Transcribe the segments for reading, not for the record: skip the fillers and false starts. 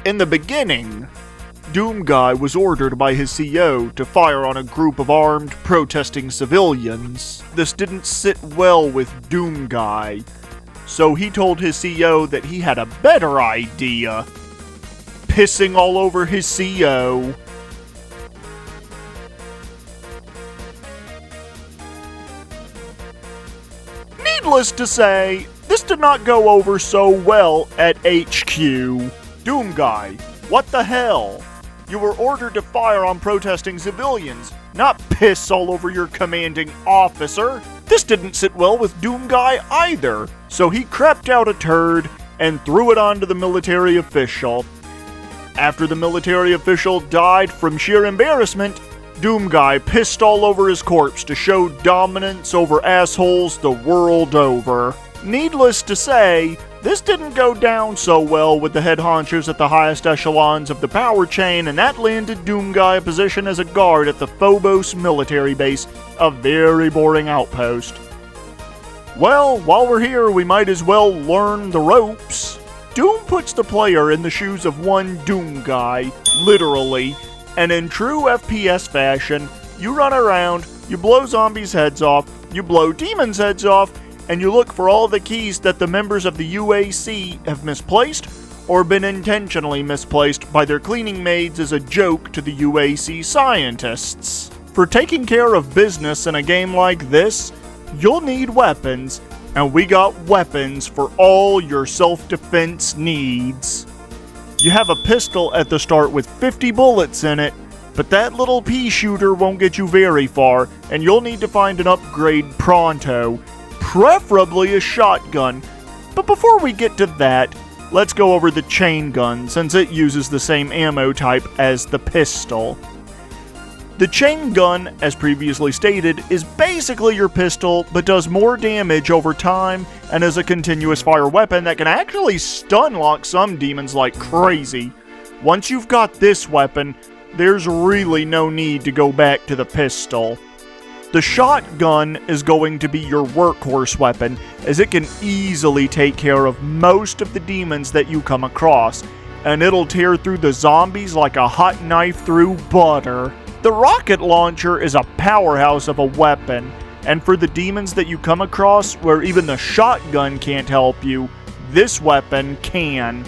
In the beginning, Doomguy was ordered by his CEO to fire on a group of armed, protesting civilians. This didn't sit well with Doomguy, so he told his CEO that he had a better idea. Pissing all over his CEO. Needless to say, this did not go over so well at HQ. Doomguy, what the hell? You were ordered to fire on protesting civilians, not piss all over your commanding officer. This didn't sit well with Doomguy either, so he crept out a turd and threw it onto the military official. After the military official died from sheer embarrassment, Doomguy pissed all over his corpse to show dominance over assholes the world over. Needless to say, this didn't go down so well with the head honchos at the highest echelons of the power chain, and that landed Doomguy a position as a guard at the Phobos military base, a very boring outpost. Well, while we're here, we might as well learn the ropes. Doom puts the player in the shoes of one Doomguy, literally, and in true FPS fashion, you run around, you blow zombies' heads off, you blow demons' heads off, and you look for all the keys that the members of the UAC have misplaced or been intentionally misplaced by their cleaning maids as a joke to the UAC scientists. For taking care of business in a game like this, you'll need weapons, and we got weapons for all your self-defense needs. You have a pistol at the start with 50 bullets in it, but that little pea shooter won't get you very far, and you'll need to find an upgrade pronto. Preferably a shotgun. But before we get to that, let's go over the chain gun, since it uses the same ammo type as the pistol. The chain gun, as previously stated, is basically your pistol, but does more damage over time, and is a continuous fire weapon that can actually stun lock some demons like crazy. Once you've got this weapon, there's really no need to go back to the pistol. The shotgun is going to be your workhorse weapon, as it can easily take care of most of the demons that you come across, and it'll tear through the zombies like a hot knife through butter. The rocket launcher is a powerhouse of a weapon, and for the demons that you come across where even the shotgun can't help you, this weapon can.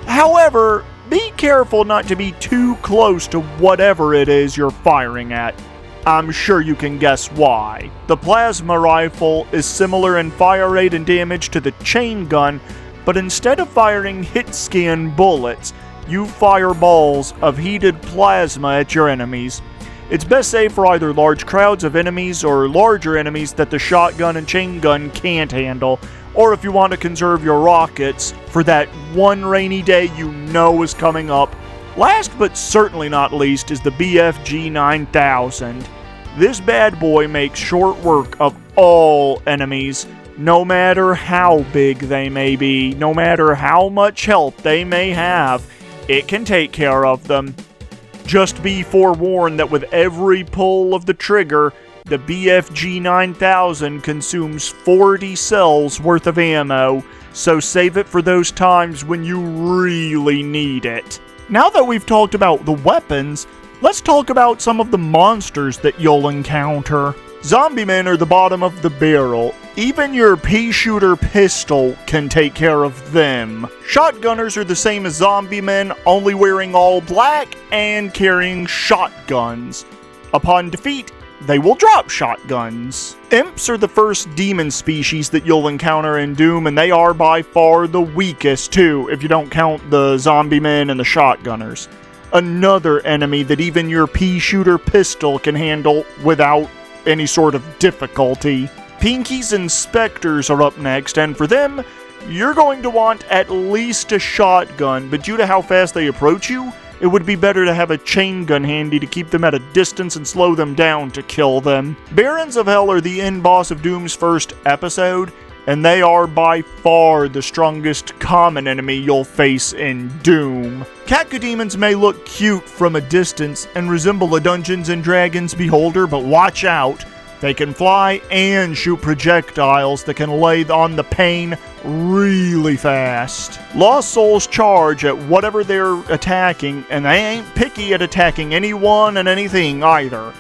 However, be careful not to be too close to whatever it is you're firing at. I'm sure you can guess why. The plasma rifle is similar in fire rate and damage to the chain gun, but instead of firing hit scan bullets, you fire balls of heated plasma at your enemies. It's best saved for either large crowds of enemies or larger enemies that the shotgun and chain gun can't handle, or if you want to conserve your rockets for that one rainy day you know is coming up. Last but certainly not least is the BFG 9000. This bad boy makes short work of all enemies, no matter how big they may be, no matter how much help they may have. It can take care of them. Just be forewarned that with every pull of the trigger, the BFG 9000 consumes 40 cells worth of ammo, so save it for those times when you really need it. Now that we've talked about the weapons, let's talk about some of the monsters that you'll encounter. Zombie men are the bottom of the barrel. Even your pea shooter pistol can take care of them. Shotgunners are the same as zombie men, only wearing all black and carrying shotguns. Upon defeat, they will drop shotguns. Imps are the first demon species that you'll encounter in Doom, and they are by far the weakest too, if you don't count the zombie men and the shotgunners. Another enemy that even your pea shooter pistol can handle without any sort of difficulty. Pinkies and Spectres are up next, and for them, you're going to want at least a shotgun, but due to how fast they approach you, it would be better to have a chain gun handy to keep them at a distance and slow them down to kill them. Barons of Hell are the end boss of Doom's first episode, and they are by far the strongest common enemy you'll face in Doom. Cacodemons may look cute from a distance and resemble a Dungeons & Dragons beholder, but watch out. They can fly and shoot projectiles that can lay on the pain really fast. Lost Souls charge at whatever they're attacking, and they ain't picky at attacking anyone and anything either.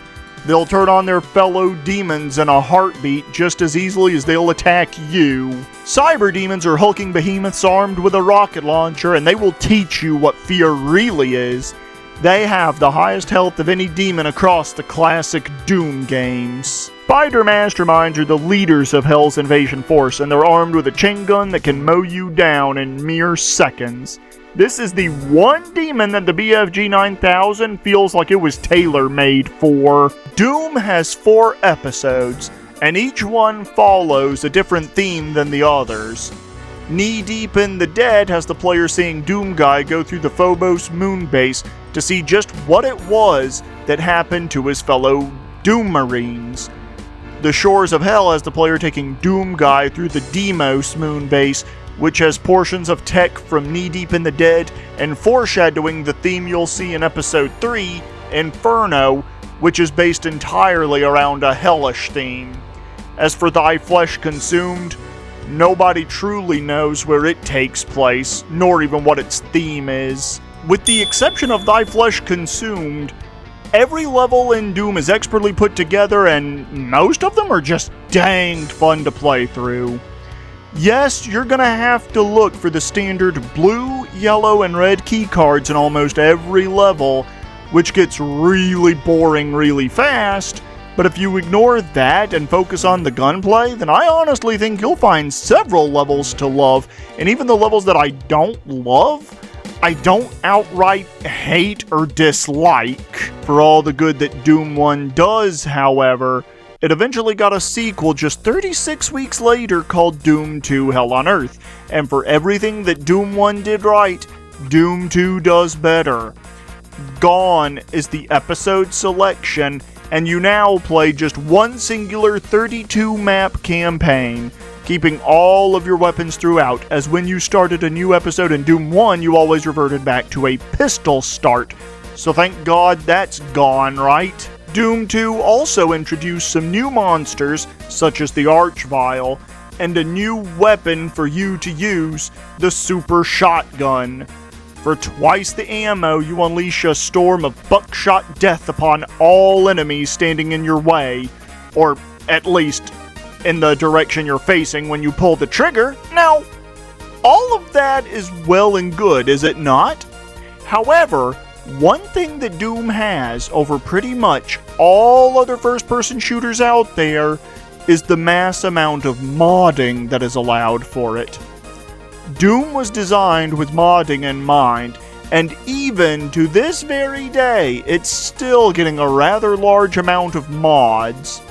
They'll turn on their fellow demons in a heartbeat just as easily as they'll attack you. Cyber demons are hulking behemoths armed with a rocket launcher, and they will teach you what fear really is. They have the highest health of any demon across the classic Doom games. Spider Masterminds are the leaders of Hell's Invasion Force, and they're armed with a chain gun that can mow you down in mere seconds. This is the one demon that the BFG 9000 feels like it was tailor-made for. Doom has 4 episodes, and each one follows a different theme than the others. Knee Deep in the Dead has the player seeing Doomguy go through the Phobos moon base to see just what it was that happened to his fellow Doom Marines. The Shores of Hell has the player taking Doomguy through the Deimos moon base, which has portions of tech from Knee Deep in the Dead and foreshadowing the theme you'll see in Episode 3, Inferno, which is based entirely around a hellish theme. As for Thy Flesh Consumed, nobody truly knows where it takes place, nor even what its theme is. With the exception of Thy Flesh Consumed, every level in Doom is expertly put together, and most of them are just danged fun to play through. Yes, you're gonna have to look for the standard blue, yellow, and red key cards in almost every level, which gets really boring really fast, but if you ignore that and focus on the gunplay, then I honestly think you'll find several levels to love, and even the levels that I don't love, I don't outright hate or dislike. For all the good that Doom 1 does, however, it eventually got a sequel just 36 weeks later called Doom 2 Hell on Earth, and for everything that Doom 1 did right, Doom 2 does better. Gone is the episode selection, and you now play just one singular 32-map campaign, keeping all of your weapons throughout, as when you started a new episode in Doom 1, you always reverted back to a pistol start. So thank God that's gone, right? Doom 2 also introduced some new monsters, such as the Archvile, and a new weapon for you to use, the Super Shotgun. For twice the ammo, you unleash a storm of buckshot death upon all enemies standing in your way, or at least in the direction you're facing when you pull the trigger. Now, all of that is well and good, is it not? However, one thing that Doom has over pretty much all other first-person shooters out there is the mass amount of modding that is allowed for it. Doom was designed with modding in mind, and even to this very day, it's still getting a rather large amount of mods.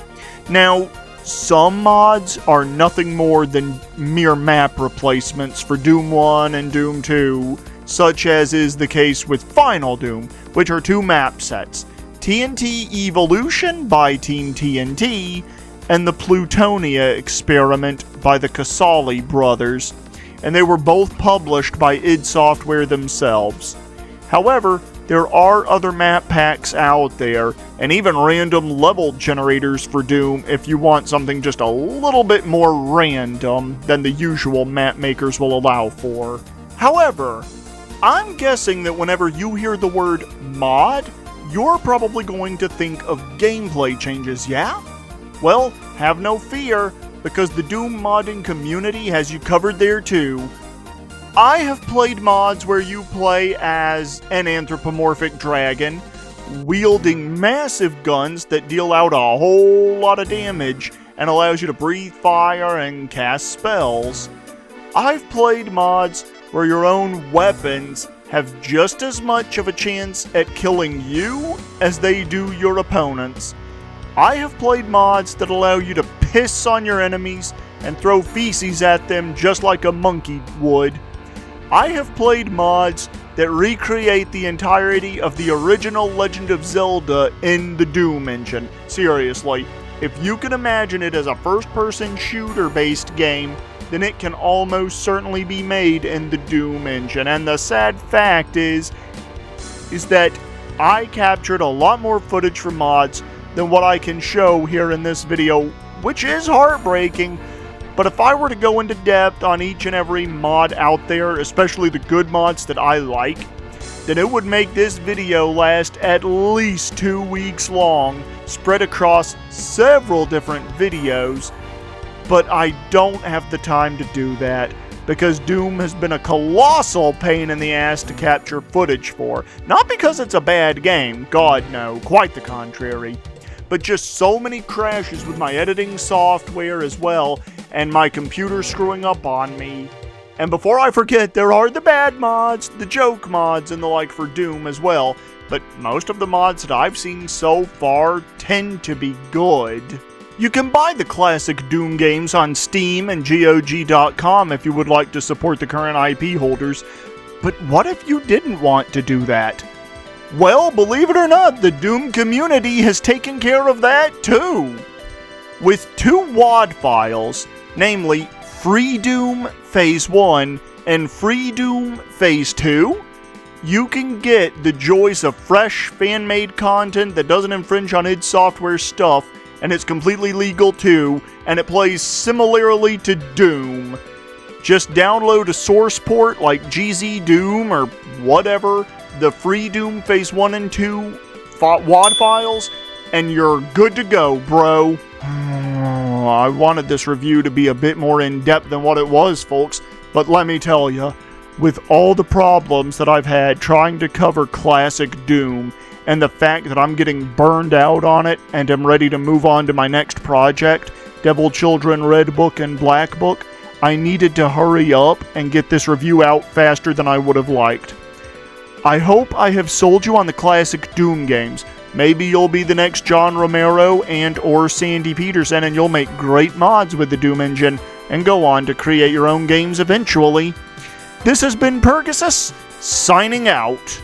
Now, some mods are nothing more than mere map replacements for Doom 1 and Doom 2, such as is the case with Final Doom, which are 2 map sets, TNT Evolution by Team TNT, and the Plutonia Experiment by the Casali brothers, and they were both published by id Software themselves. However, there are other map packs out there, and even random level generators for Doom if you want something just a little bit more random than the usual map makers will allow for. However, I'm guessing that whenever you hear the word mod, you're probably going to think of gameplay changes, yeah? Well, have no fear, because the Doom modding community has you covered there too. I have played mods where you play as an anthropomorphic dragon, wielding massive guns that deal out a whole lot of damage and allows you to breathe fire and cast spells. I've played mods where your own weapons have just as much of a chance at killing you as they do your opponents. I have played mods that allow you to piss on your enemies and throw feces at them just like a monkey would. I have played mods that recreate the entirety of the original Legend of Zelda in the Doom engine. Seriously, if you can imagine it as a first-person shooter-based game, then it can almost certainly be made in the Doom engine. And the sad fact is that I captured a lot more footage from mods than what I can show here in this video, which is heartbreaking. But if I were to go into depth on each and every mod out there, especially the good mods that I like, then it would make this video last at least 2 weeks long, spread across several different videos. But I don't have the time to do that, because Doom has been a colossal pain in the ass to capture footage for. Not because it's a bad game, God no, quite the contrary. But just so many crashes with my editing software as well, and my computer screwing up on me. And before I forget, there are the bad mods, the joke mods, and the like for Doom as well. But most of the mods that I've seen so far tend to be good. You can buy the classic Doom games on Steam and GOG.com if you would like to support the current IP holders. But what if you didn't want to do that? Well, believe it or not, the Doom community has taken care of that too. With 2 WAD files, namely Free Doom Phase 1 and Free Doom Phase 2, you can get the joys of fresh fan-made content that doesn't infringe on id Software stuff, and it's completely legal too, and it plays similarly to Doom. Just download a source port like GZ Doom or whatever, the Free Doom Phase 1 and 2 WAD files, and you're good to go, bro. I wanted this review to be a bit more in-depth than what it was, folks, but let me tell you, with all the problems that I've had trying to cover classic Doom, and the fact that I'm getting burned out on it and am ready to move on to my next project, Devil Children Red Book and Black Book, I needed to hurry up and get this review out faster than I would have liked. I hope I have sold you on the classic Doom games. Maybe you'll be the next John Romero and or Sandy Peterson, and you'll make great mods with the Doom engine and go on to create your own games eventually. This has been Pergasus, signing out.